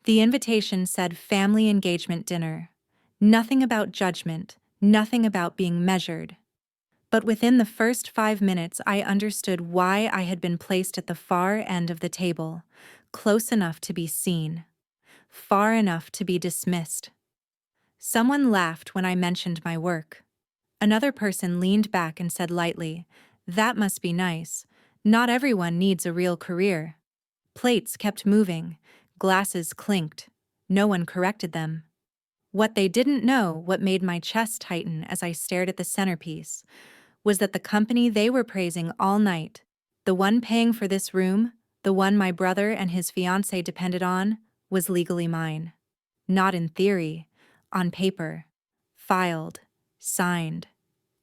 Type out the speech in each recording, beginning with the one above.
The invitation said family engagement dinner. Nothing about judgment, nothing about being measured. But within the first 5 minutes, I understood why I had been placed at the far end of the table, close enough to be seen, far enough to be dismissed. Someone laughed when I mentioned my work. Another person leaned back and said lightly, "That must be nice. Not everyone needs a real career." Plates kept moving, glasses clinked. No one corrected them. What they didn't know, what made my chest tighten as I stared at the centerpiece, was that the company they were praising all night, the one paying for this room, the one my brother and his fiancée depended on, was legally mine. Not in theory, on paper. Filed, signed,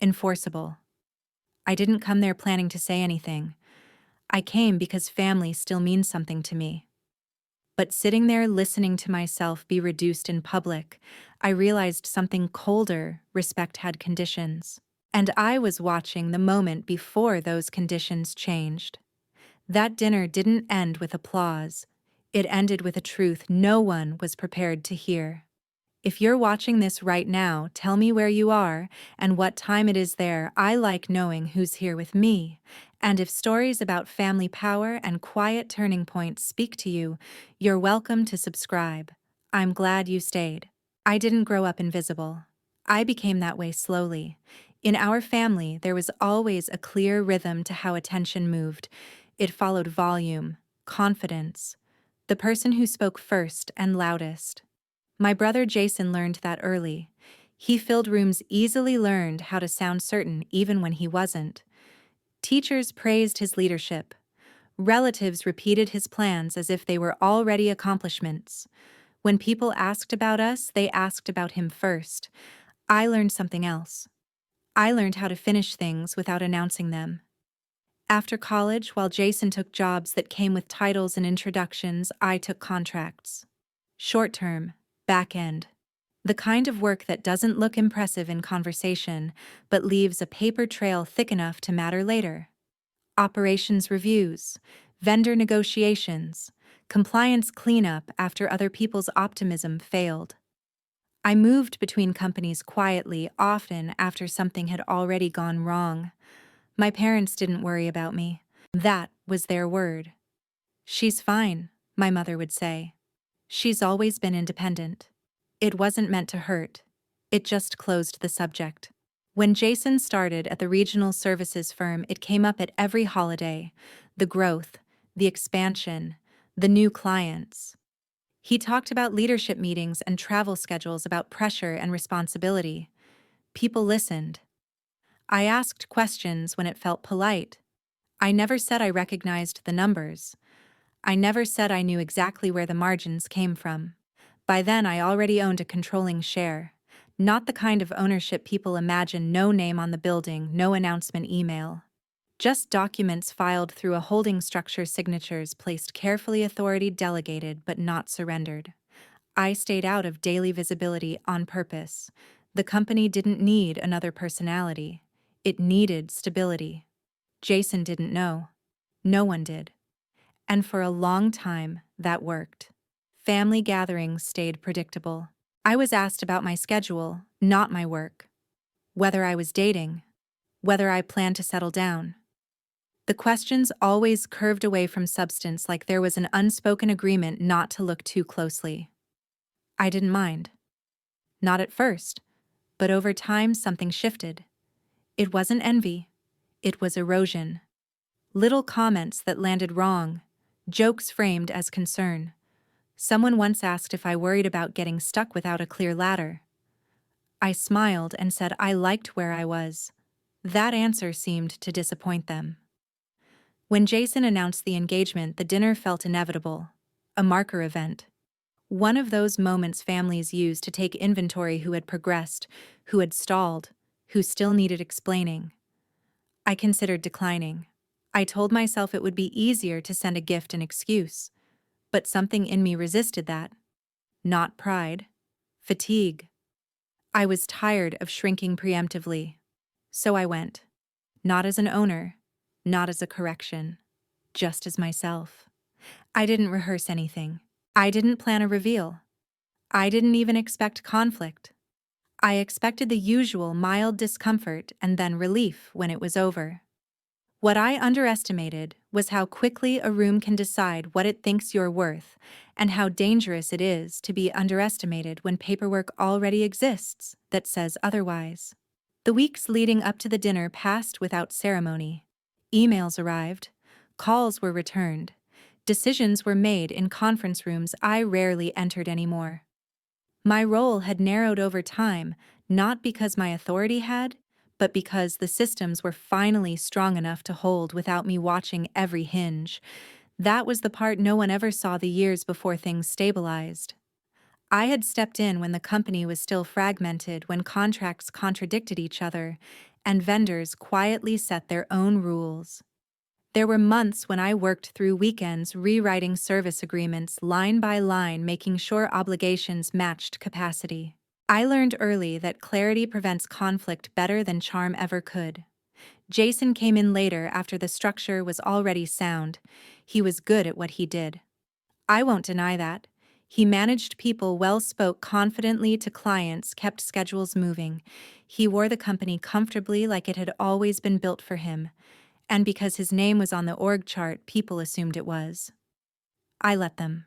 enforceable. I didn't come there planning to say anything. I came because family still means something to me. But sitting there listening to myself be reduced in public, I realized something colder. Respect had conditions. And I was watching the moment before those conditions changed. That dinner didn't end with applause. It ended with a truth no one was prepared to hear. If you're watching this right now, tell me where you are and what time it is there. I like knowing who's here with me. And if stories about family power and quiet turning points speak to you, you're welcome to subscribe. I'm glad you stayed. I didn't grow up invisible. I became that way slowly. In our family, there was always a clear rhythm to how attention moved. It followed volume, confidence, the person who spoke first and loudest. My brother Jason learned that early. He filled rooms, easily learned how to sound certain even when he wasn't. Teachers praised his leadership. Relatives repeated his plans as if they were already accomplishments. When people asked about us, they asked about him first. I learned something else. I learned how to finish things without announcing them. After college, while Jason took jobs that came with titles and introductions, I took contracts. Short-term, back-end. The kind of work that doesn't look impressive in conversation, but leaves a paper trail thick enough to matter later. Operations reviews, vendor negotiations, compliance cleanup after other people's optimism failed. I moved between companies quietly, often after something had already gone wrong. My parents didn't worry about me. That was their word. "She's fine," my mother would say. She's always been independent. It wasn't meant to hurt. It just closed the subject. When Jason started at the regional services firm, it came up at every holiday. The growth, the expansion, the new clients. He talked about leadership meetings and travel schedules, about pressure and responsibility. People listened. I asked questions when it felt polite. I never said I recognized the numbers. I never said I knew exactly where the margins came from. By then, I already owned a controlling share. Not the kind of ownership people imagine: no name on the building, no announcement email. Just documents filed through a holding structure, signatures placed carefully, authority delegated but not surrendered. I stayed out of daily visibility on purpose. The company didn't need another personality. It needed stability. Jason didn't know. No one did. And for a long time, that worked. Family gatherings stayed predictable. I was asked about my schedule, not my work. Whether I was dating. Whether I planned to settle down. The questions always curved away from substance, like there was an unspoken agreement not to look too closely. I didn't mind. Not at first, but over time something shifted. It wasn't envy. It was erosion. Little comments that landed wrong, jokes framed as concern. Someone once asked if I worried about getting stuck without a clear ladder. I smiled and said I liked where I was. That answer seemed to disappoint them. When Jason announced the engagement, the dinner felt inevitable, a marker event. One of those moments families use to take inventory: who had progressed, who had stalled, who still needed explaining. I considered declining. I told myself it would be easier to send a gift and excuse. But something in me resisted that. Not pride. Fatigue. I was tired of shrinking preemptively. So I went. Not as an owner. Not as a correction. Just as myself. I didn't rehearse anything. I didn't plan a reveal. I didn't even expect conflict. I expected the usual mild discomfort and then relief when it was over. What I underestimated was how quickly a room can decide what it thinks you're worth, and how dangerous it is to be underestimated when paperwork already exists that says otherwise. The weeks leading up to the dinner passed without ceremony. Emails arrived, calls were returned, decisions were made in conference rooms I rarely entered anymore. My role had narrowed over time, not because my authority had, but because the systems were finally strong enough to hold without me watching every hinge. That was the part no one ever saw the years before things stabilized. I had stepped in when the company was still fragmented, when contracts contradicted each other, and vendors quietly set their own rules. There were months when I worked through weekends rewriting service agreements line by line, making sure obligations matched capacity. I learned early that clarity prevents conflict better than charm ever could. Jason came in later after the structure was already sound. He was good at what he did. I won't deny that. He managed people well, spoke confidently to clients, kept schedules moving. He wore the company comfortably like it had always been built for him. And because his name was on the org chart, people assumed it was. I let them.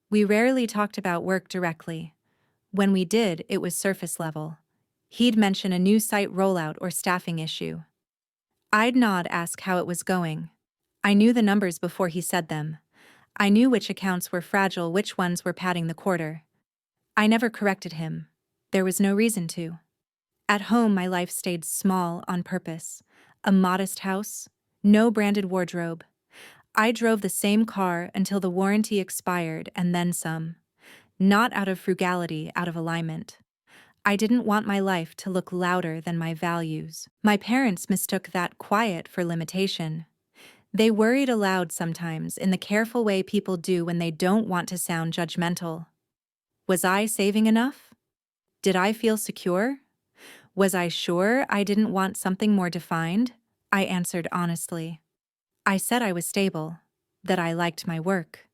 We rarely talked about work directly. When we did, it was surface level. He'd mention a new site rollout or staffing issue. I'd nod, ask how it was going. I knew the numbers before he said them. I knew which accounts were fragile, which ones were padding the quarter. I never corrected him. There was no reason to. At home, my life stayed small on purpose. A modest house, no branded wardrobe. I drove the same car until the warranty expired and then some. Not out of frugality, out of alignment. I didn't want my life to look louder than my values. My parents mistook that quiet for limitation. They worried aloud sometimes, in the careful way people do when they don't want to sound judgmental. Was I saving enough? Did I feel secure? Was I sure I didn't want something more defined? I answered honestly. I said I was stable, that I liked my work,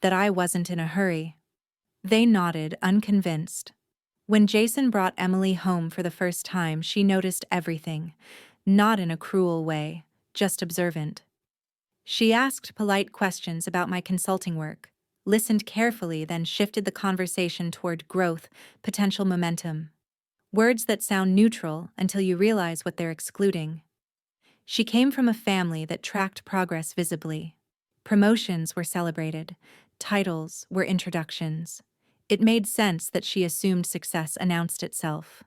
that I wasn't in a hurry. They nodded, unconvinced. When Jason brought Emily home for the first time, she noticed everything, not in a cruel way, just observant. She asked polite questions about my consulting work, listened carefully, then shifted the conversation toward growth, potential momentum. Words that sound neutral until you realize what they're excluding. She came from a family that tracked progress visibly. Promotions were celebrated, titles were introductions. It made sense that she assumed success announced itself.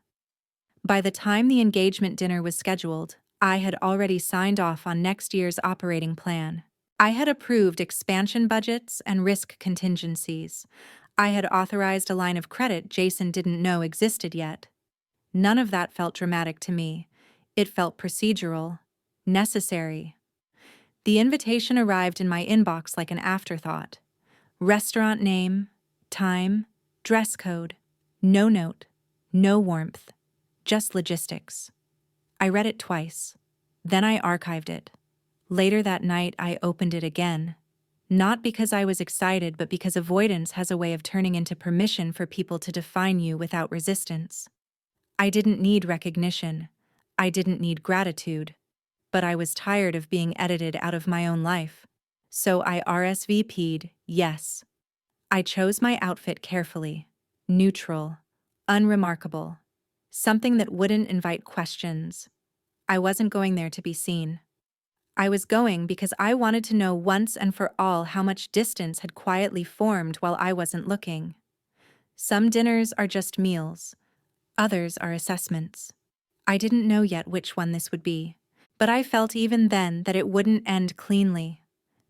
By the time the engagement dinner was scheduled, I had already signed off on next year's operating plan. I had approved expansion budgets and risk contingencies. I had authorized a line of credit Jason didn't know existed yet. None of that felt dramatic to me. It felt procedural, necessary. The invitation arrived in my inbox like an afterthought. Restaurant name, time, dress code, no note, no warmth, just logistics. I read it twice. Then I archived it. Later that night, I opened it again. Not because I was excited, but because avoidance has a way of turning into permission for people to define you without resistance. I didn't need recognition. I didn't need gratitude. But I was tired of being edited out of my own life. So I RSVP'd yes. I chose my outfit carefully. Neutral. Unremarkable. Something that wouldn't invite questions. I wasn't going there to be seen. I was going because I wanted to know once and for all how much distance had quietly formed while I wasn't looking. Some dinners are just meals. Others are assessments. I didn't know yet which one this would be. But I felt even then that it wouldn't end cleanly.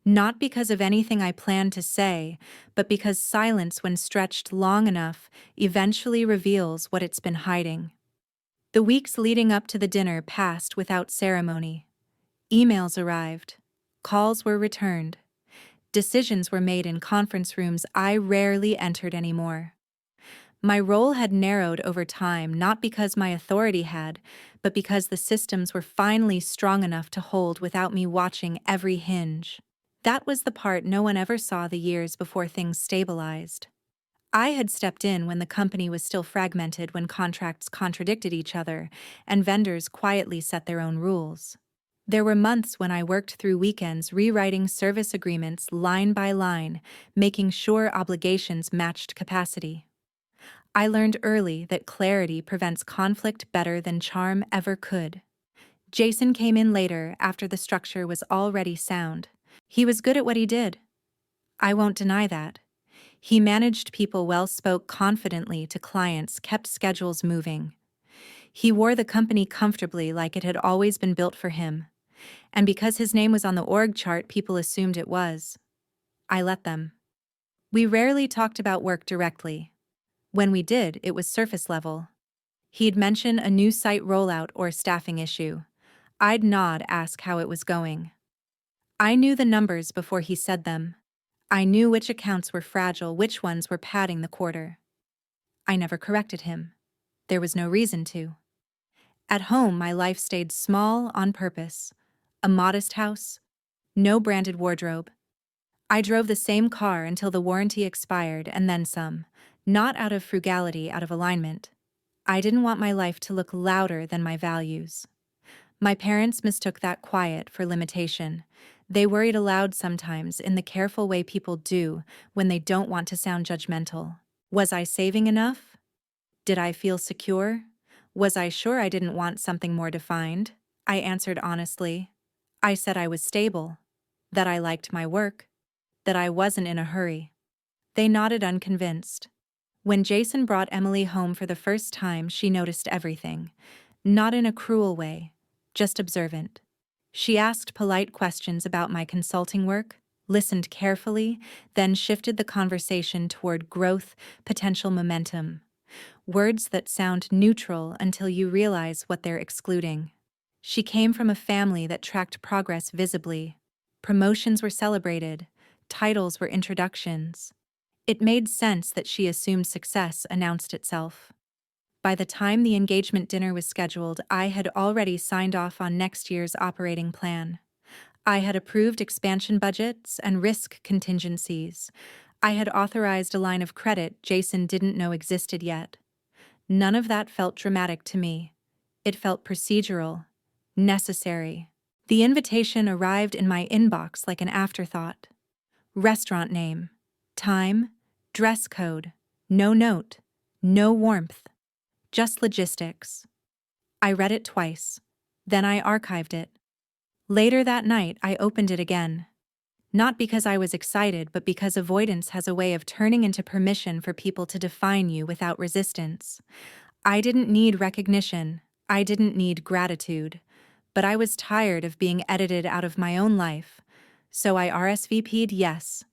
Not because of anything I planned to say, but because silence, when stretched long enough, eventually reveals what it's been hiding. The weeks leading up to the dinner passed without ceremony. Emails arrived. Calls were returned. Decisions were made in conference rooms I rarely entered anymore. My role had narrowed over time, not because my authority had, but because the systems were finally strong enough to hold without me watching every hinge. That was the part no one ever saw the years before things stabilized. I had stepped in when the company was still fragmented, when contracts contradicted each other, and vendors quietly set their own rules. There were months when I worked through weekends rewriting service agreements line by line, making sure obligations matched capacity. I learned early that clarity prevents conflict better than charm ever could. Jason came in later after the structure was already sound. He was good at what he did. I won't deny that. He managed people well, spoke confidently to clients, kept schedules moving. He wore the company comfortably, like it had always been built for him. And because his name was on the org chart, people assumed it was. I let them. We rarely talked about work directly. When we did, it was surface level. He'd mention a new site rollout or staffing issue. I'd nod, ask how it was going. I knew the numbers before he said them. I knew which accounts were fragile, which ones were padding the quarter. I never corrected him. There was no reason to. At home, my life stayed small on purpose. A modest house, no branded wardrobe. I drove the same car until the warranty expired, and then some. Not out of frugality, out of alignment. I didn't want my life to look louder than my values. My parents mistook that quiet for limitation. They worried aloud sometimes, in the careful way people do when they don't want to sound judgmental. Was I saving enough? Did I feel secure? Was I sure I didn't want something more defined? I answered honestly. I said I was stable, that I liked my work, that I wasn't in a hurry. They nodded, unconvinced. When Jason brought Emily home for the first time, she noticed everything. Not in a cruel way, just observant. She asked polite questions about my consulting work, listened carefully, then shifted the conversation toward growth, potential momentum. Words that sound neutral until you realize what they're excluding. She came from a family that tracked progress visibly. Promotions were celebrated, titles were introductions. It made sense that she assumed success announced itself. By the time the engagement dinner was scheduled, I had already signed off on next year's operating plan. I had approved expansion budgets and risk contingencies. I had authorized a line of credit Jason didn't know existed yet. None of that felt dramatic to me. It felt procedural, necessary. The invitation arrived in my inbox like an afterthought. Restaurant name, time, dress code, no note, no warmth, just logistics. I read it twice, then I archived it. Later that night, I opened it again. Not because I was excited, but because avoidance has a way of turning into permission for people to define you without resistance. I didn't need recognition, I didn't need gratitude, but I was tired of being edited out of my own life. So I RSVP'd yes.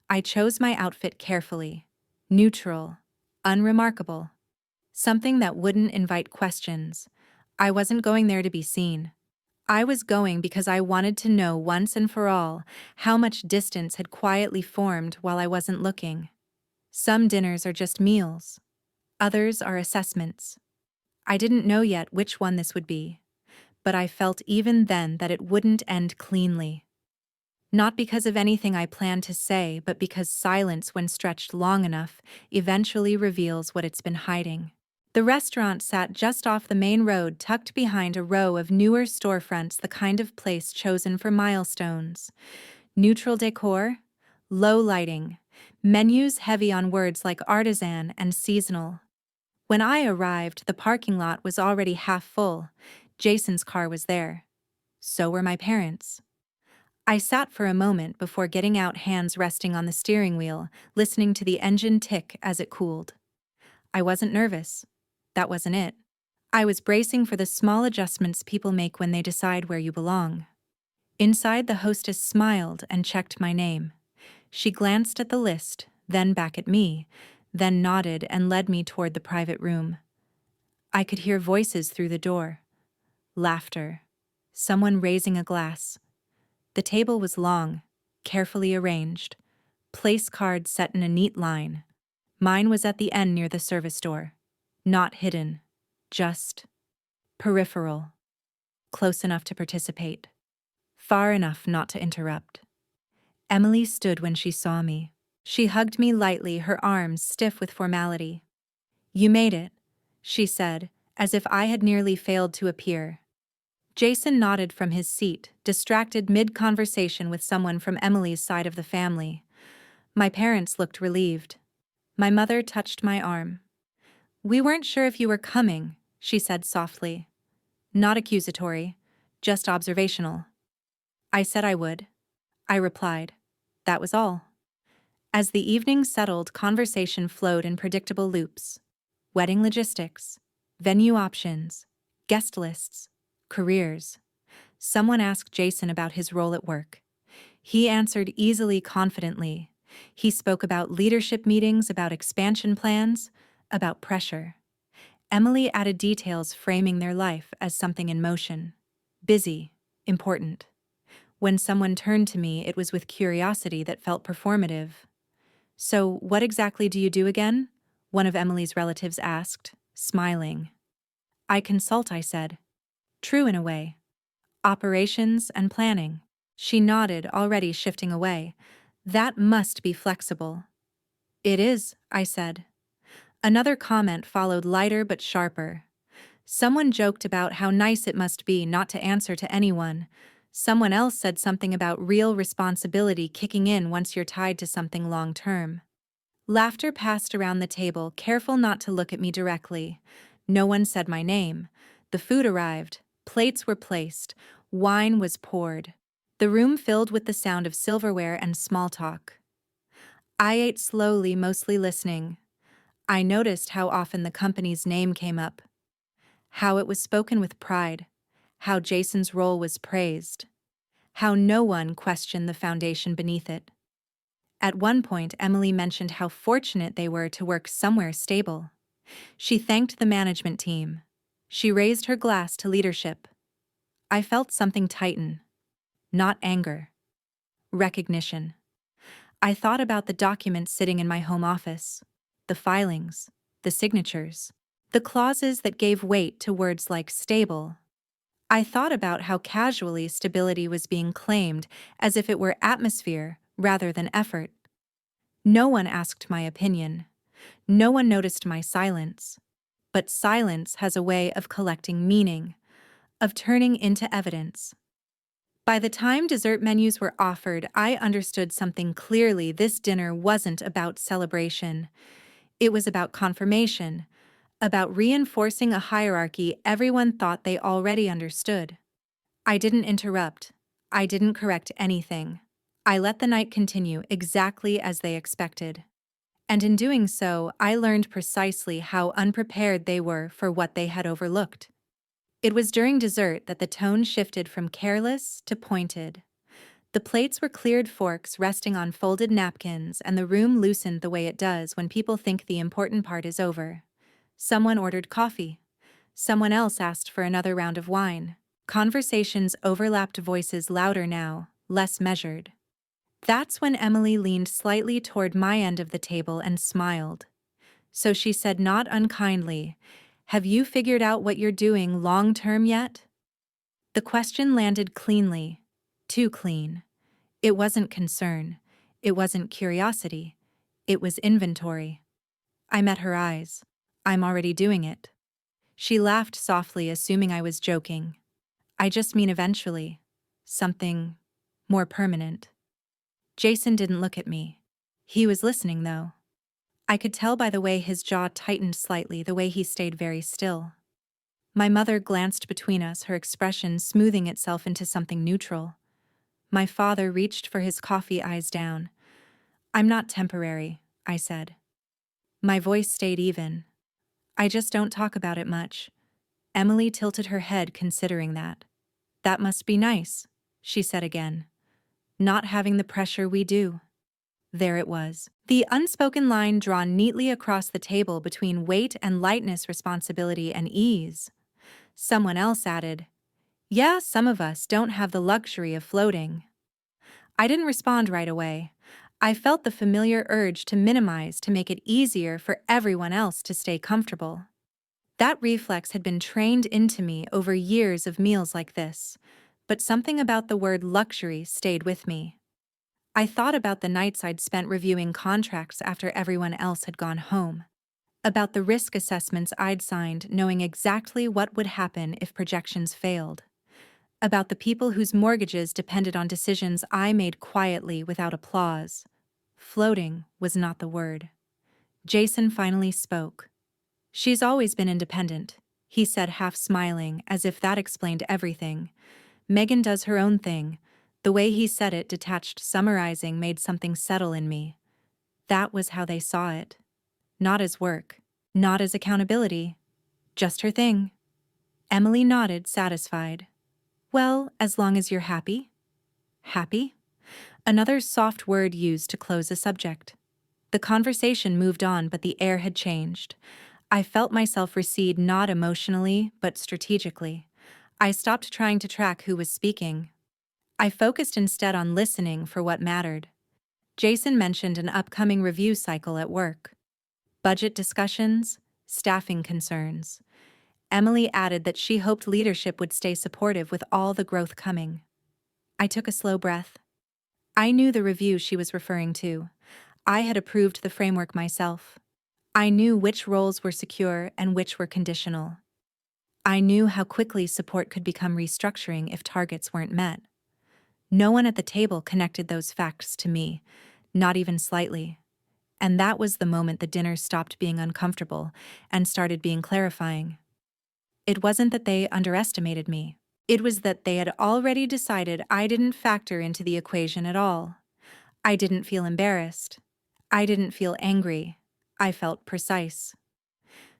I chose my outfit carefully. Neutral. Unremarkable. Something that wouldn't invite questions. I wasn't going there to be seen. I was going because I wanted to know once and for all how much distance had quietly formed while I wasn't looking. Some dinners are just meals. Others are assessments. I didn't know yet which one this would be, but I felt even then that it wouldn't end cleanly. Not because of anything I planned to say, but because silence, when stretched long enough, eventually reveals what it's been hiding. The restaurant sat just off the main road, tucked behind a row of newer storefronts, the kind of place chosen for milestones. Neutral decor, low lighting, menus heavy on words like artisan and seasonal. When I arrived, the parking lot was already half full. Jason's car was there. So were my parents. I sat for a moment before getting out, hands resting on the steering wheel, listening to the engine tick as it cooled. I wasn't nervous. That wasn't it. I was bracing for the small adjustments people make when they decide where you belong. Inside, the hostess smiled and checked my name. She glanced at the list, then back at me, then nodded and led me toward the private room. I could hear voices through the door. Laughter. Someone raising a glass. The table was long, carefully arranged. Place cards set in a neat line. Mine was at the end near the service door. Not hidden. Just peripheral. Close enough to participate. Far enough not to interrupt. Emily stood when she saw me. She hugged me lightly, her arms stiff with formality. "You made it," she said, as if I had nearly failed to appear. Jason nodded from his seat, distracted mid-conversation with someone from Emily's side of the family. My parents looked relieved. My mother touched my arm. "We weren't sure if you were coming," she said softly. Not accusatory, just observational. I said I would. I replied. That was all. As the evening settled, conversation flowed in predictable loops. Wedding logistics, venue options, guest lists, careers. Someone asked Jason about his role at work. He answered easily, confidently. He spoke about leadership meetings, about expansion plans, about pressure. Emily added details, framing their life as something in motion. Busy, important. When someone turned to me, it was with curiosity that felt performative. "So, what exactly do you do again?" one of Emily's relatives asked, smiling. "I consult," I said. "True in a way. Operations and planning." She nodded, already shifting away. "That must be flexible." "It is," I said. Another comment followed, lighter but sharper. Someone joked about how nice it must be not to answer to anyone. Someone else said something about real responsibility kicking in once you're tied to something long-term. Laughter passed around the table, careful not to look at me directly. No one said my name. The food arrived. Plates were placed. Wine was poured. The room filled with the sound of silverware and small talk. I ate slowly, mostly listening. I noticed how often the company's name came up, how it was spoken with pride, how Jason's role was praised, how no one questioned the foundation beneath it. At one point, Emily mentioned how fortunate they were to work somewhere stable. She thanked the management team. She raised her glass to leadership. I felt something tighten. Not anger. Recognition. I thought about the documents sitting in my home office, the filings, the signatures, the clauses that gave weight to words like stable. I thought about how casually stability was being claimed, as if it were atmosphere rather than effort. No one asked my opinion. No one noticed my silence. But silence has a way of collecting meaning, of turning into evidence. By the time dessert menus were offered, I understood something clearly. This dinner wasn't about celebration. It was about confirmation, about reinforcing a hierarchy everyone thought they already understood. I didn't interrupt. I didn't correct anything. I let the night continue exactly as they expected. And in doing so, I learned precisely how unprepared they were for what they had overlooked. It was during dessert that the tone shifted from careless to pointed. The plates were cleared, forks resting on folded napkins, and the room loosened the way it does when people think the important part is over. Someone ordered coffee. Someone else asked for another round of wine. Conversations overlapped, voices louder now, less measured. That's when Emily leaned slightly toward my end of the table and smiled. So she said, not unkindly, "Have you figured out what you're doing long-term yet?" The question landed cleanly. Too clean. It wasn't concern. It wasn't curiosity. It was inventory. I met her eyes. "I'm already doing it." She laughed softly, assuming I was joking. "I just mean eventually. Something more permanent." Jason didn't look at me. He was listening, though. I could tell by the way his jaw tightened slightly, the way he stayed very still. My mother glanced between us, her expression smoothing itself into something neutral. My father reached for his coffee, eyes down. "I'm not temporary," I said. My voice stayed even. "I just don't talk about it much." Emily tilted her head, considering that. "That must be nice," she said again. "Not having the pressure we do." There it was. The unspoken line drawn neatly across the table between weight and lightness, responsibility and ease. Someone else added, "Yeah, some of us don't have the luxury of floating." I didn't respond right away. I felt the familiar urge to minimize, to make it easier for everyone else to stay comfortable. That reflex had been trained into me over years of meals like this, but something about the word luxury stayed with me. I thought about the nights I'd spent reviewing contracts after everyone else had gone home, about the risk assessments I'd signed knowing exactly what would happen if projections failed, about the people whose mortgages depended on decisions I made quietly without applause. Floating was not the word. Jason finally spoke. "She's always been independent," he said, half smiling, as if that explained everything. "Megan does her own thing." The way he said it, detached, summarizing, made something settle in me. That was how they saw it. Not as work, not as accountability, just her thing. Emily nodded, satisfied. "Well, as long as you're happy." Happy? Another soft word used to close a subject. The conversation moved on, but the air had changed. I felt myself recede, not emotionally, but strategically. I stopped trying to track who was speaking. I focused instead on listening for what mattered. Jason mentioned an upcoming review cycle at work. Budget discussions, staffing concerns. Emily added that she hoped leadership would stay supportive with all the growth coming. I took a slow breath. I knew the review she was referring to. I had approved the framework myself. I knew which roles were secure and which were conditional. I knew how quickly support could become restructuring if targets weren't met. No one at the table connected those facts to me, not even slightly. And that was the moment the dinner stopped being uncomfortable and started being clarifying. It wasn't that they underestimated me. It was that they had already decided I didn't factor into the equation at all. I didn't feel embarrassed. I didn't feel angry. I felt precise.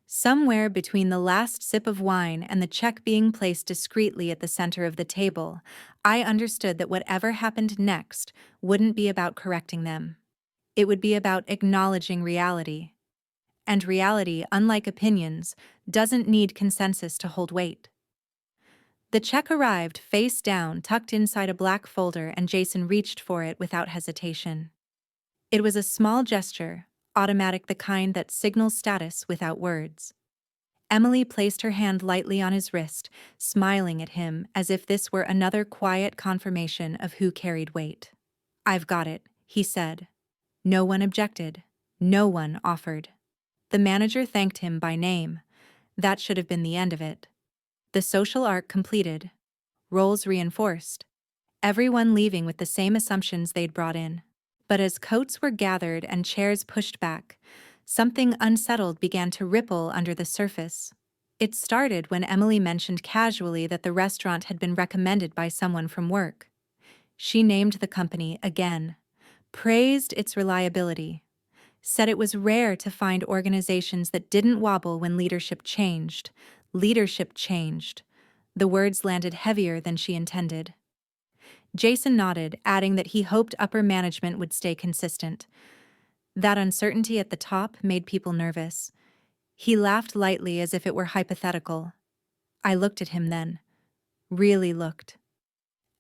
Somewhere between the last sip of wine and the check being placed discreetly at the center of the table, I understood that whatever happened next wouldn't be about correcting them. It would be about acknowledging reality. And reality, unlike opinions, doesn't need consensus to hold weight. The check arrived face down, tucked inside a black folder, and Jason reached for it without hesitation. It was a small gesture, automatic, the kind that signals status without words. Emily placed her hand lightly on his wrist, smiling at him as if this were another quiet confirmation of who carried weight. "I've got it," he said. No one objected. No one offered. The manager thanked him by name. That should have been the end of it. The social arc completed. Roles reinforced. Everyone leaving with the same assumptions they'd brought in. But as coats were gathered and chairs pushed back, something unsettled began to ripple under the surface. It started when Emily mentioned casually that the restaurant had been recommended by someone from work. She named the company again, praised its reliability, said it was rare to find organizations that didn't wobble when leadership changed. Leadership changed. The words landed heavier than she intended. Jason nodded, adding that he hoped upper management would stay consistent. That uncertainty at the top made people nervous. He laughed lightly as if it were hypothetical. I looked at him then. Really looked.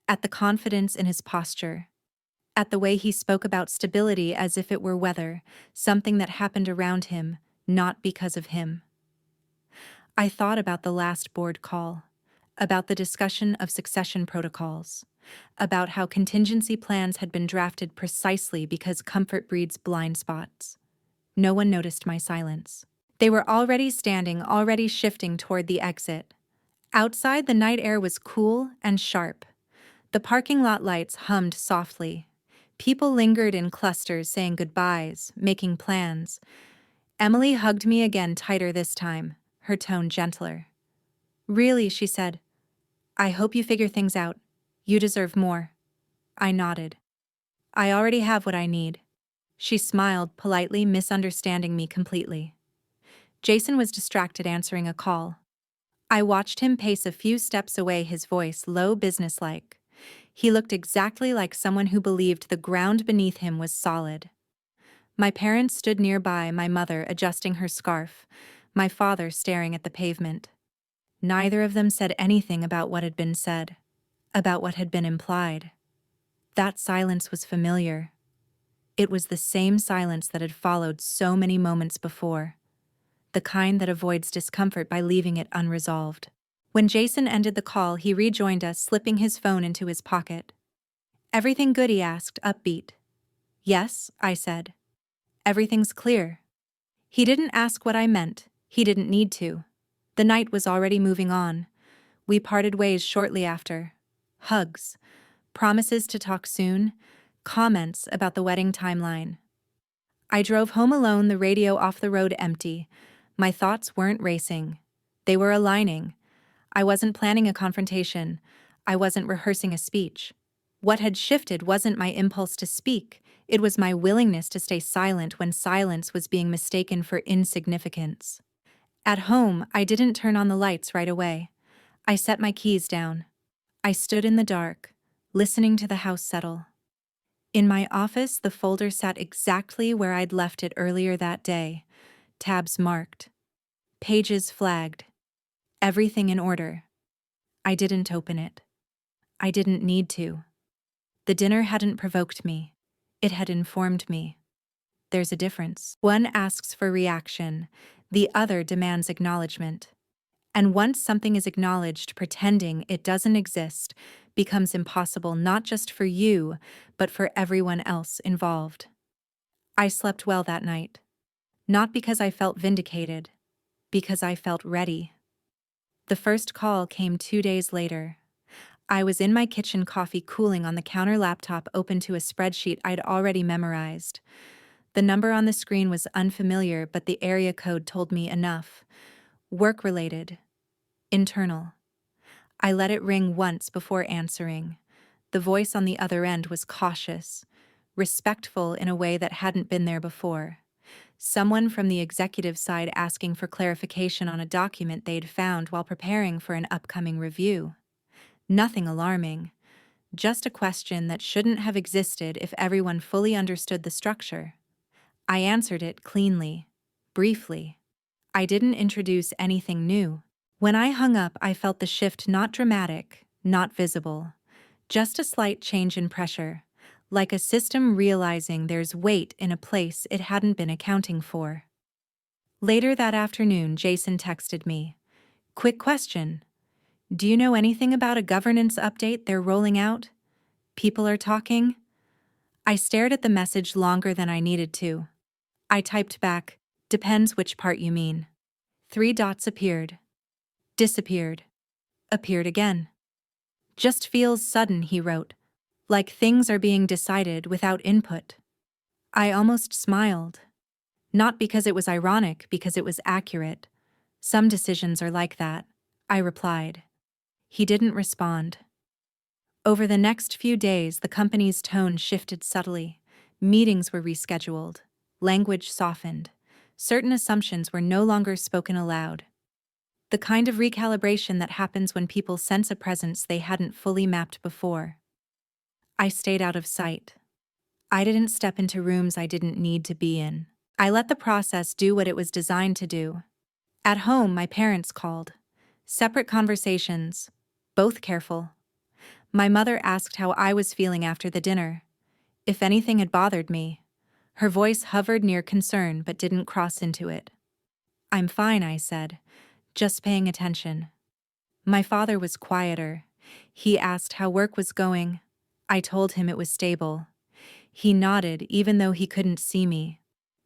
At the confidence in his posture. At the way he spoke about stability as if it were weather, something that happened around him, not because of him. I thought about the last board call, about the discussion of succession protocols, about how contingency plans had been drafted precisely because comfort breeds blind spots. No one noticed my silence. They were already standing, already shifting toward the exit. Outside, the night air was cool and sharp. The parking lot lights hummed softly. People lingered in clusters, saying goodbyes, making plans. Emily hugged me again, tighter this time, her tone gentler. "Really," she said. "I hope you figure things out. You deserve more." I nodded. "I already have what I need." She smiled, politely, misunderstanding me completely. Jason was distracted answering a call. I watched him pace a few steps away, his voice low, businesslike. He looked exactly like someone who believed the ground beneath him was solid. My parents stood nearby, my mother adjusting her scarf, my father staring at the pavement. Neither of them said anything about what had been said, about what had been implied. That silence was familiar. It was the same silence that had followed so many moments before, the kind that avoids discomfort by leaving it unresolved. When Jason ended the call, he rejoined us, slipping his phone into his pocket. "Everything good?" he asked, upbeat. Yes, I said. Everything's clear. He didn't ask what I meant. He didn't need to. The night was already moving on. We parted ways shortly after. Hugs, promises to talk soon, comments about the wedding timeline. I drove home alone, the radio off the road empty. My thoughts weren't racing. They were aligning. I wasn't planning a confrontation. I wasn't rehearsing a speech. What had shifted wasn't my impulse to speak. It was my willingness to stay silent when silence was being mistaken for insignificance. At home, I didn't turn on the lights right away. I set my keys down. I stood in the dark, listening to the house settle. In my office, the folder sat exactly where I'd left it earlier that day. Tabs marked. Pages flagged. Everything in order. I didn't open it. I didn't need to. The dinner hadn't provoked me. It had informed me. There's a difference. One asks for reaction. The other demands acknowledgement. And once something is acknowledged, pretending it doesn't exist becomes impossible not just for you, but for everyone else involved. I slept well that night. Not because I felt vindicated, because I felt ready. The first call came 2 days later. I was in my kitchen, coffee cooling on the counter, laptop open to a spreadsheet I'd already memorized. The number on the screen was unfamiliar, but the area code told me enough. Work-related. Internal. I let it ring once before answering. The voice on the other end was cautious, respectful in a way that hadn't been there before. Someone from the executive side asking for clarification on a document they'd found while preparing for an upcoming review. Nothing alarming, just a question that shouldn't have existed if everyone fully understood the structure. I answered it cleanly, briefly. I didn't introduce anything new. When I hung up, I felt the shift, not dramatic, not visible, just a slight change in pressure, like a system realizing there's weight in a place it hadn't been accounting for. Later that afternoon, Jason texted me. Quick question. Do you know anything about a governance update they're rolling out? People are talking? I stared at the message longer than I needed to. I typed back, depends which part you mean. 3 dots appeared. Disappeared. Appeared again. Just feels sudden, he wrote. Like things are being decided without input. I almost smiled. Not because it was ironic, because it was accurate. Some decisions are like that, I replied. He didn't respond. Over the next few days, the company's tone shifted subtly. Meetings were rescheduled. Language softened. Certain assumptions were no longer spoken aloud. The kind of recalibration that happens when people sense a presence they hadn't fully mapped before. I stayed out of sight. I didn't step into rooms I didn't need to be in. I let the process do what it was designed to do. At home, my parents called. Separate conversations, both careful. My mother asked how I was feeling after the dinner, if anything had bothered me. Her voice hovered near concern but didn't cross into it. I'm fine, I said, just paying attention. My father was quieter. He asked how work was going. I told him it was stable. He nodded even though he couldn't see me.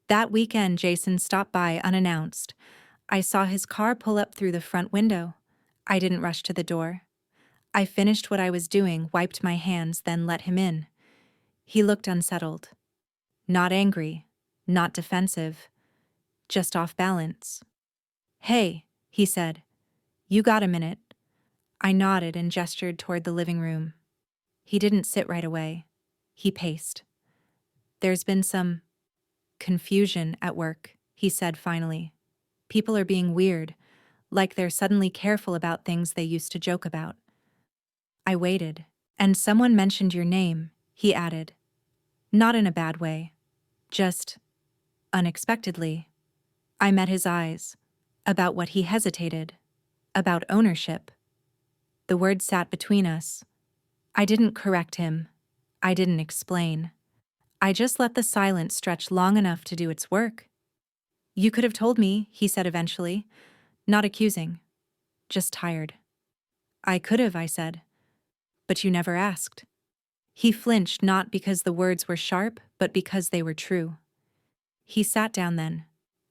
That weekend, Jason stopped by unannounced. I saw his car pull up through the front window. I didn't rush to the door. I finished what I was doing, wiped my hands, then let him in. He looked unsettled. Not angry, not defensive, just off balance. Hey, he said. You got a minute? I nodded and gestured toward the living room. He didn't sit right away. He paced. There's been some confusion at work, he said finally. People are being weird, like they're suddenly careful about things they used to joke about. I waited. And someone mentioned your name, he added. Not in a bad way. Just unexpectedly. I met his eyes. About what he hesitated. About ownership. The word sat between us. I didn't correct him. I didn't explain. I just let the silence stretch long enough to do its work. You could have told me, he said eventually. Not accusing. Just tired. I could have, I said. But you never asked. He flinched, not because the words were sharp, but because they were true. He sat down then,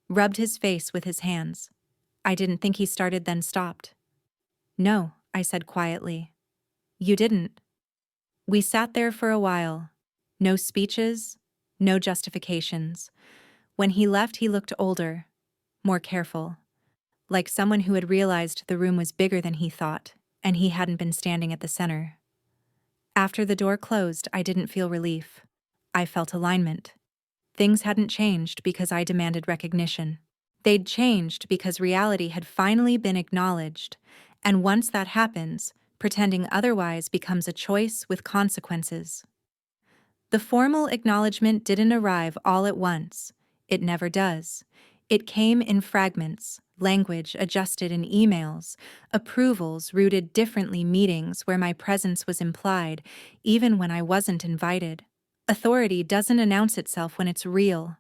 rubbed his face with his hands. I didn't think he started then stopped. No, I said quietly. You didn't. We sat there for a while. No speeches, no justifications. When he left, he looked older, more careful, like someone who had realized the room was bigger than he thought, and he hadn't been standing at the center. After the door closed, I didn't feel relief. I felt alignment. Things hadn't changed because I demanded recognition. They'd changed because reality had finally been acknowledged, and once that happens, pretending otherwise becomes a choice with consequences. The formal acknowledgement didn't arrive all at once. It never does. It came in fragments, language adjusted in emails, approvals rooted differently, meetings where my presence was implied, even when I wasn't invited. Authority doesn't announce itself when it's real.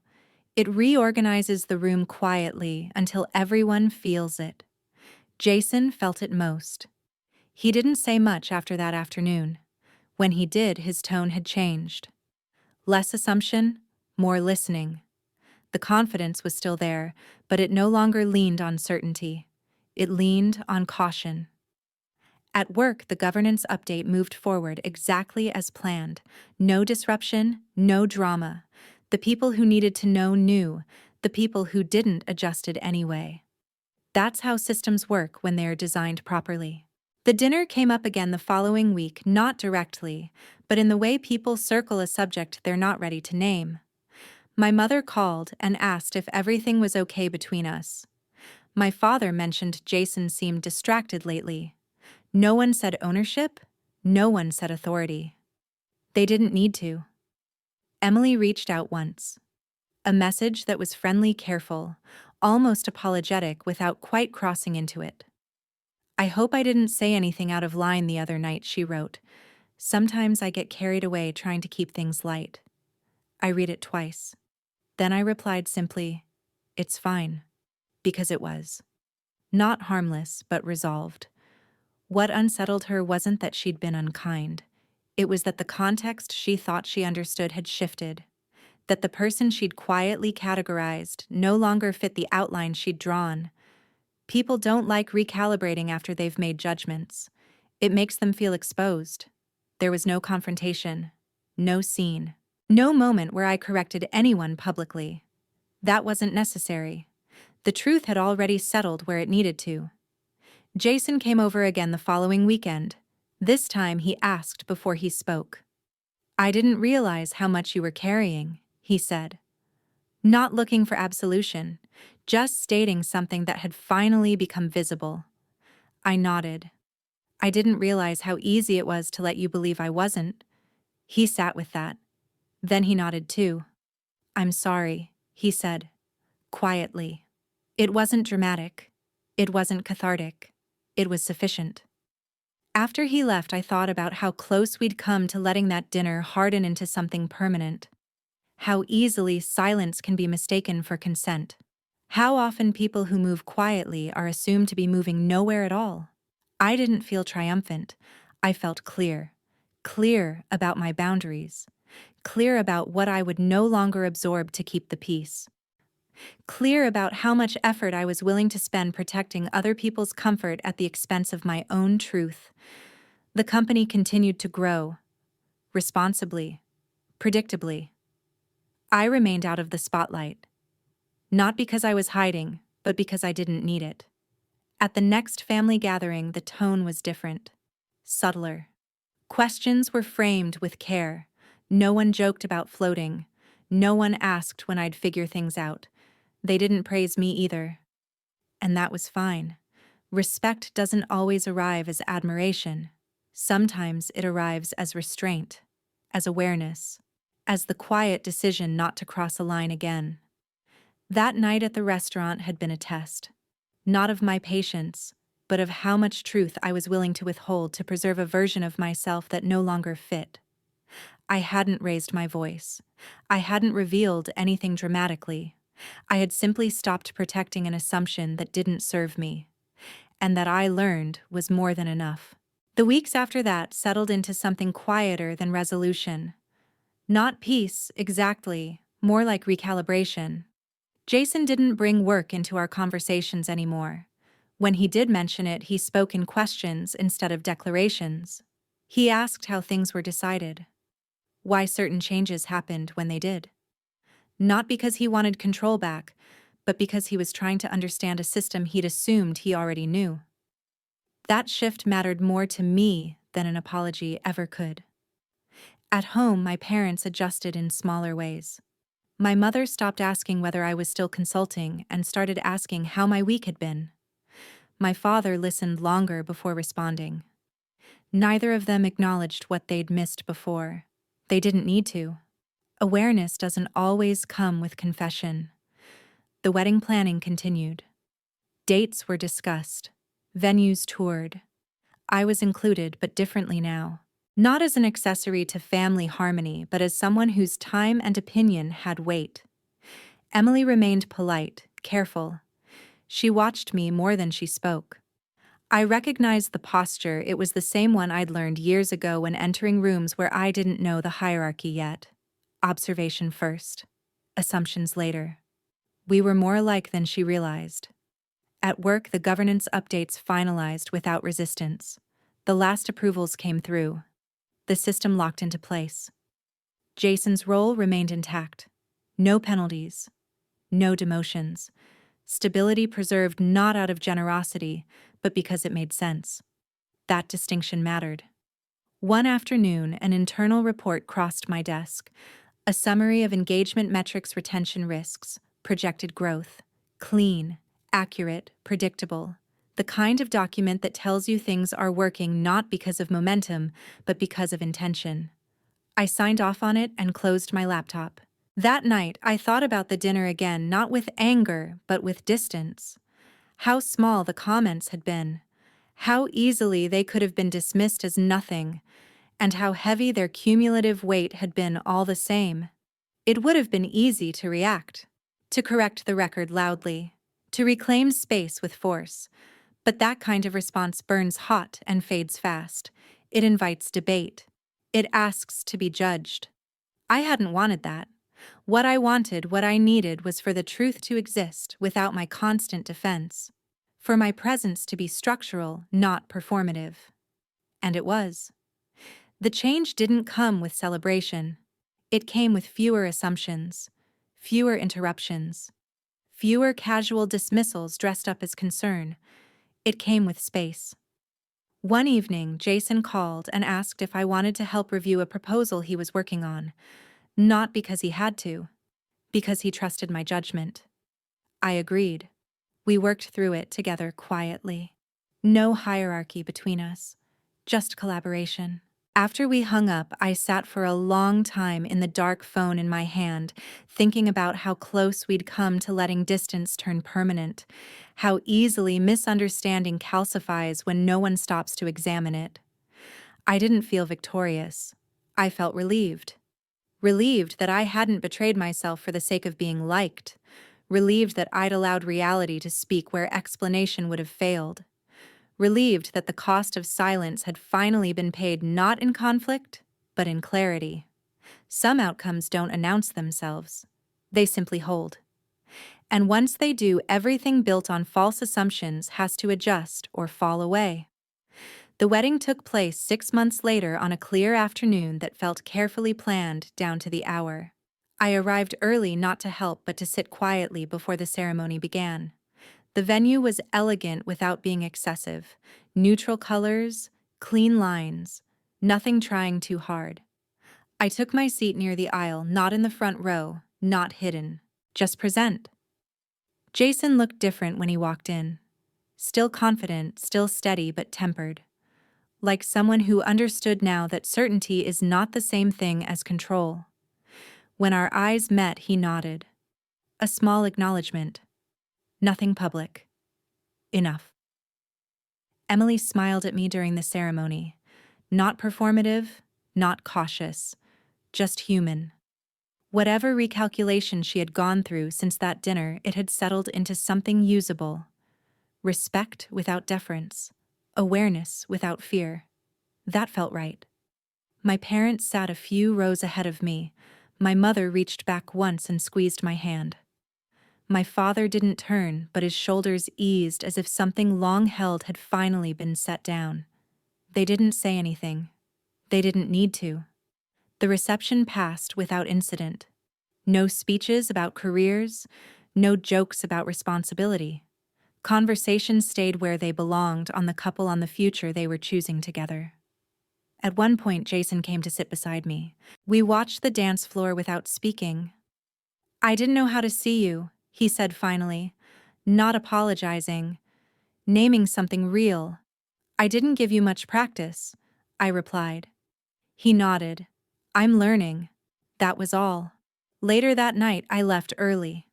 It reorganizes the room quietly until everyone feels it. Jason felt it most. He didn't say much after that afternoon. When he did, his tone had changed. Less assumption, more listening. The confidence was still there, but it no longer leaned on certainty. It leaned on caution. At work, the governance update moved forward exactly as planned. No disruption, no drama. The people who needed to know knew. The people who didn't adjusted anyway. That's how systems work when they are designed properly. The dinner came up again the following week, not directly, but in the way people circle a subject they're not ready to name. My mother called and asked if everything was okay between us. My father mentioned Jason seemed distracted lately. No one said ownership, no one said authority. They didn't need to. Emily reached out once. A message that was friendly, careful, almost apologetic without quite crossing into it. I hope I didn't say anything out of line the other night, she wrote. Sometimes I get carried away trying to keep things light. I read it twice. Then I replied simply, it's fine. Because it was. Not harmless, but resolved. What unsettled her wasn't that she'd been unkind. It was that the context she thought she understood had shifted. That the person she'd quietly categorized no longer fit the outline she'd drawn. People don't like recalibrating after they've made judgments. It makes them feel exposed. There was no confrontation, no scene, no moment where I corrected anyone publicly. That wasn't necessary. The truth had already settled where it needed to. Jason came over again the following weekend. This time he asked before he spoke. I didn't realize how much you were carrying, he said. Not looking for absolution, just stating something that had finally become visible. I nodded. I didn't realize how easy it was to let you believe I wasn't. He sat with that. Then he nodded too. I'm sorry, he said, quietly. It wasn't dramatic. It wasn't cathartic. It was sufficient. After he left, I thought about how close we'd come to letting that dinner harden into something permanent. How easily silence can be mistaken for consent. How often people who move quietly are assumed to be moving nowhere at all. I didn't feel triumphant. I felt clear. Clear about my boundaries. Clear about what I would no longer absorb to keep the peace. Clear about how much effort I was willing to spend protecting other people's comfort at the expense of my own truth. The company continued to grow. Responsibly. Predictably. I remained out of the spotlight. Not because I was hiding, but because I didn't need it. At the next family gathering, the tone was different. Subtler. Questions were framed with care. No one joked about floating. No one asked when I'd figure things out. They didn't praise me either. And that was fine. Respect doesn't always arrive as admiration. Sometimes it arrives as restraint, as awareness, as the quiet decision not to cross a line again. That night at the restaurant had been a test. Not of my patience, but of how much truth I was willing to withhold to preserve a version of myself that no longer fit. I hadn't raised my voice. I hadn't revealed anything dramatically. I had simply stopped protecting an assumption that didn't serve me. And that I learned was more than enough. The weeks after that settled into something quieter than resolution. Not peace, exactly, more like recalibration. Jason didn't bring work into our conversations anymore. When he did mention it, he spoke in questions instead of declarations. He asked how things were decided, why certain changes happened when they did. Not because he wanted control back, but because he was trying to understand a system he'd assumed he already knew. That shift mattered more to me than an apology ever could. At home, my parents adjusted in smaller ways. My mother stopped asking whether I was still consulting and started asking how my week had been. My father listened longer before responding. Neither of them acknowledged what they'd missed before. They didn't need to. Awareness doesn't always come with confession. The wedding planning continued. Dates were discussed. Venues toured. I was included, but differently now. Not as an accessory to family harmony, but as someone whose time and opinion had weight. Emily remained polite, careful. She watched me more than she spoke. I recognized the posture. It was the same one I'd learned years ago when entering rooms where I didn't know the hierarchy yet. Observation first. Assumptions later. We were more alike than she realized. At work, the governance updates finalized without resistance. The last approvals came through. The system locked into place. Jason's role remained intact. No penalties. No demotions. Stability preserved not out of generosity, but because it made sense. That distinction mattered. One afternoon, an internal report crossed my desk. A summary of engagement metrics, retention risks, projected growth. Clean, accurate, predictable. The kind of document that tells you things are working not because of momentum, but because of intention. I signed off on it and closed my laptop. That night, I thought about the dinner again, not with anger, but with distance. How small the comments had been. How easily they could have been dismissed as nothing, and how heavy their cumulative weight had been all the same. It would have been easy to react, to correct the record loudly, to reclaim space with force. But that kind of response burns hot and fades fast. It invites debate. It asks to be judged. I hadn't wanted that. What I wanted, what I needed, was for the truth to exist without my constant defense. For my presence to be structural, not performative. And it was. The change didn't come with celebration. It came with fewer assumptions, fewer interruptions, fewer casual dismissals dressed up as concern. It came with space. One evening, Jason called and asked if I wanted to help review a proposal he was working on. Not because he had to, because he trusted my judgment. I agreed. We worked through it together quietly. No hierarchy between us, just collaboration. After we hung up, I sat for a long time in the dark, phone in my hand, thinking about how close we'd come to letting distance turn permanent, how easily misunderstanding calcifies when no one stops to examine it. I didn't feel victorious. I felt relieved. Relieved that I hadn't betrayed myself for the sake of being liked. Relieved that I'd allowed reality to speak where explanation would have failed. Relieved that the cost of silence had finally been paid not in conflict, but in clarity. Some outcomes don't announce themselves. They simply hold. And once they do, everything built on false assumptions has to adjust or fall away. The wedding took place 6 months later on a clear afternoon that felt carefully planned down to the hour. I arrived early not to help but to sit quietly before the ceremony began. The venue was elegant without being excessive. Neutral colors, clean lines, nothing trying too hard. I took my seat near the aisle, not in the front row, not hidden, just present. Jason looked different when he walked in. Still confident, still steady but tempered. Like someone who understood now that certainty is not the same thing as control. When our eyes met, he nodded. A small acknowledgement. Nothing public. Enough. Emily smiled at me during the ceremony. Not performative, not cautious, just human. Whatever recalculation she had gone through since that dinner, it had settled into something usable. Respect without deference. Awareness without fear. That felt right. My parents sat a few rows ahead of me. My mother reached back once and squeezed my hand. My father didn't turn, but his shoulders eased as if something long held had finally been set down. They didn't say anything. They didn't need to. The reception passed without incident. No speeches about careers, no jokes about responsibility. Conversations stayed where they belonged, on the couple, on the future they were choosing together. At one point, Jason came to sit beside me. We watched the dance floor without speaking. "I didn't know how to see you," he said finally, not apologizing, naming something real. "I didn't give you much practice," I replied. He nodded. "I'm learning." That was all. Later that night, I left early.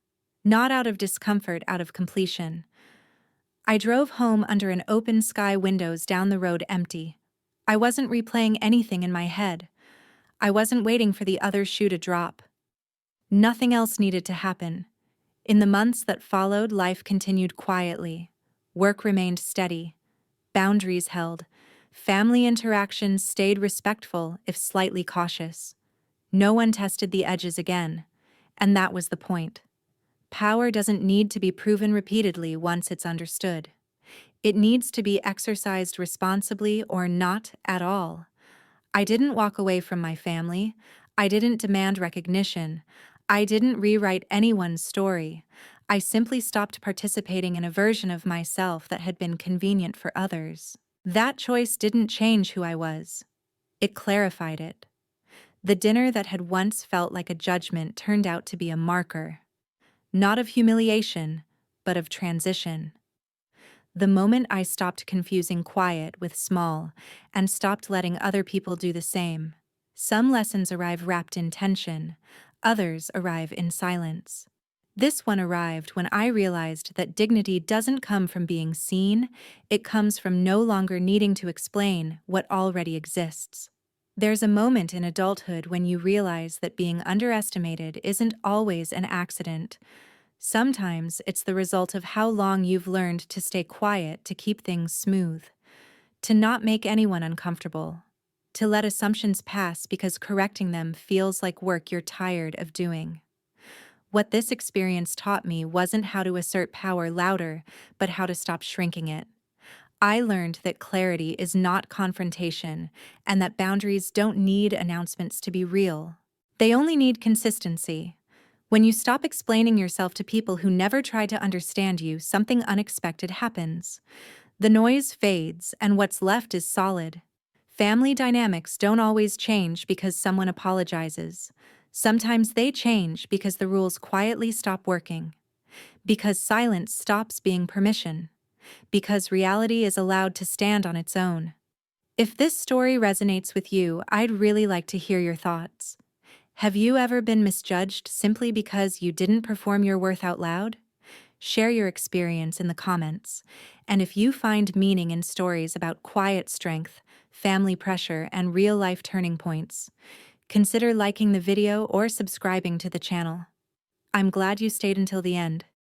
Not out of discomfort, out of completion. I drove home under an open sky, windows down the road empty. I wasn't replaying anything in my head. I wasn't waiting for the other shoe to drop. Nothing else needed to happen. In the months that followed, life continued quietly. Work remained steady. Boundaries held. Family interactions stayed respectful, if slightly cautious. No one tested the edges again. And that was the point. Power doesn't need to be proven repeatedly once it's understood. It needs to be exercised responsibly or not at all. I didn't walk away from my family. I didn't demand recognition. I didn't rewrite anyone's story. I simply stopped participating in a version of myself that had been convenient for others. That choice didn't change who I was. It clarified it. The dinner that had once felt like a judgment turned out to be a marker. Not of humiliation, but of transition. The moment I stopped confusing quiet with small and stopped letting other people do the same. Some lessons arrive wrapped in tension, others arrive in silence. This one arrived when I realized that dignity doesn't come from being seen, it comes from no longer needing to explain what already exists. There's a moment in adulthood when you realize that being underestimated isn't always an accident. Sometimes it's the result of how long you've learned to stay quiet to keep things smooth, to not make anyone uncomfortable, to let assumptions pass because correcting them feels like work you're tired of doing. What this experience taught me wasn't how to assert power louder, but how to stop shrinking it. I learned that clarity is not confrontation, and that boundaries don't need announcements to be real. They only need consistency. When you stop explaining yourself to people who never try to understand you, something unexpected happens. The noise fades, and what's left is solid. Family dynamics don't always change because someone apologizes. Sometimes they change because the rules quietly stop working. Because silence stops being permission. Because reality is allowed to stand on its own. If this story resonates with you, I'd really like to hear your thoughts. Have you ever been misjudged simply because you didn't perform your worth out loud? Share your experience in the comments. And if you find meaning in stories about quiet strength, family pressure, and real-life turning points, consider liking the video or subscribing to the channel. I'm glad you stayed until the end.